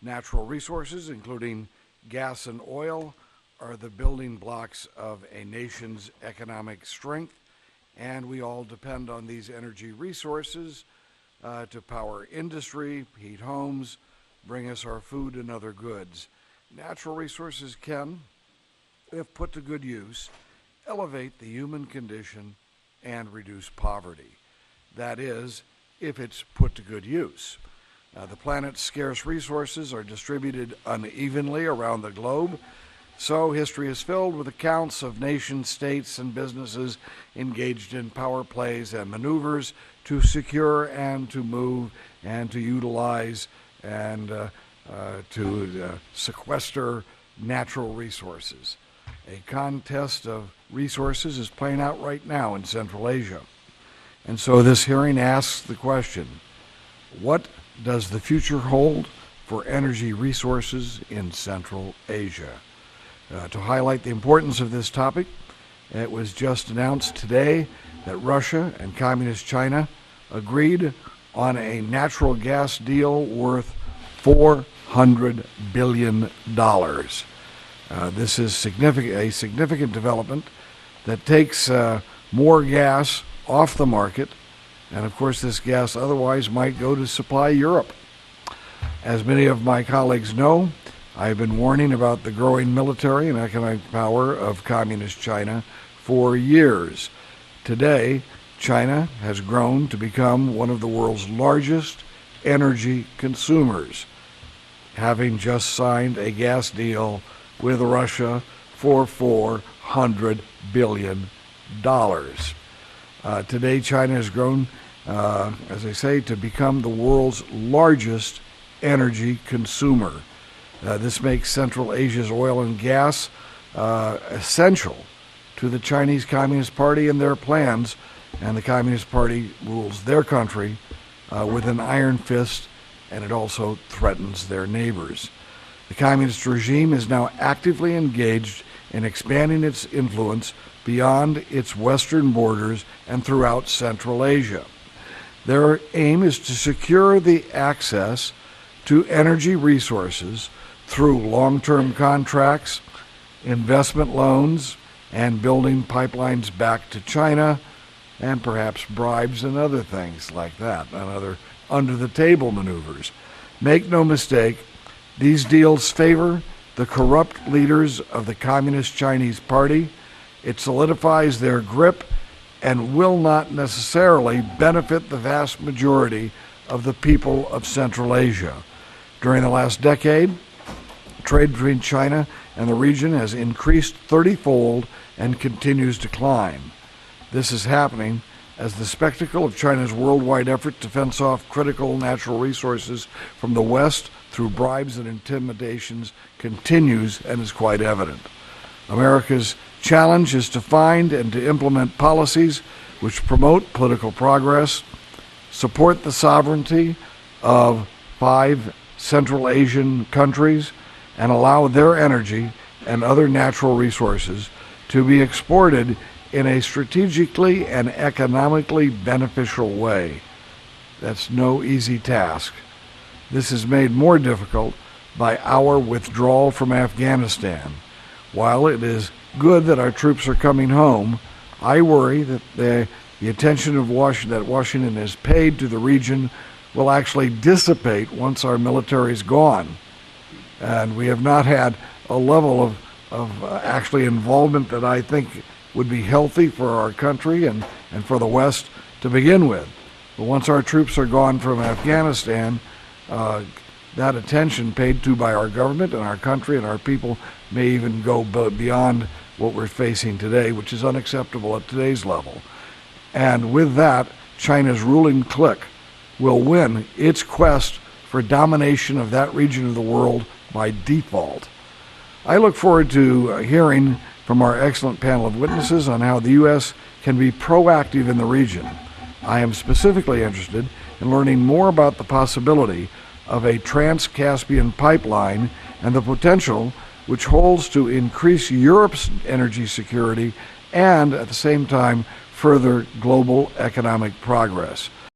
Natural resources, including gas and oil, are the building blocks of a nation's economic strength, and we all depend on these energy resources to power industry, heat homes, bring us our food and other goods. Natural resources can, if put to good use, elevate the human condition and reduce poverty. That is, if it's put to good use. The planet's scarce resources are distributed unevenly around the globe, so history is filled with accounts of nations, states, and businesses engaged in power plays and maneuvers to secure and to move and to utilize and to sequester natural resources. A contest of resources is playing out right now in Central Asia. And so this hearing asks the question, what does the future hold for energy resources in Central Asia? To highlight the importance of this topic, it was just announced today that Russia and Communist China agreed on a natural gas deal worth $400 billion. This is a significant development that takes more gas off the market, and of course this gas otherwise might go to supply Europe. As many of my colleagues know, I've been warning about the growing military and economic power of Communist China for years. Today, China has grown to become one of the world's largest energy consumers, having just signed a gas deal with Russia for $400 billion. Today, China has grown, as I say, to become the world's largest energy consumer. This makes Central Asia's oil and gas essential to the Chinese Communist Party and their plans, and the Communist Party rules their country with an iron fist, and it also threatens their neighbors. The Communist regime is now actively engaged in expanding its influence beyond its western borders and throughout Central Asia. Their aim is to secure the access to energy resources through long-term contracts, investment loans, and building pipelines back to China, and perhaps bribes and other things like that, and other under-the-table maneuvers. Make no mistake, these deals favor the corrupt leaders of the Communist Chinese Party. It solidifies their grip and will not necessarily benefit the vast majority of the people of Central Asia. During the last decade, trade between China and the region has increased 30-fold and continues to climb. This is happening as the spectacle of China's worldwide effort to fence off critical natural resources from the West through bribes and intimidations continues and is quite evident. America's challenge is to find and to implement policies which promote political progress, support the sovereignty of 5 Central Asian countries, and allow their energy and other natural resources to be exported in a strategically and economically beneficial way. That's no easy task. This is made more difficult by our withdrawal from Afghanistan. While it is good that our troops are coming home, I worry that the attention of Washington has paid to the region will actually dissipate once our military is gone. And we have not had a level of actually involvement that I think would be healthy for our country and for the West to begin with. But once our troops are gone from Afghanistan, that attention paid to by our government and our country and our people may even go beyond what we're facing today, which is unacceptable at today's level. And with that, China's ruling clique will win its quest for domination of that region of the world by default. I look forward to hearing from our excellent panel of witnesses on how the U.S. can be proactive in the region. I am specifically interested in learning more about the possibility of a Trans-Caspian pipeline and the potential which holds to increase Europe's energy security and, at the same time, further global economic progress.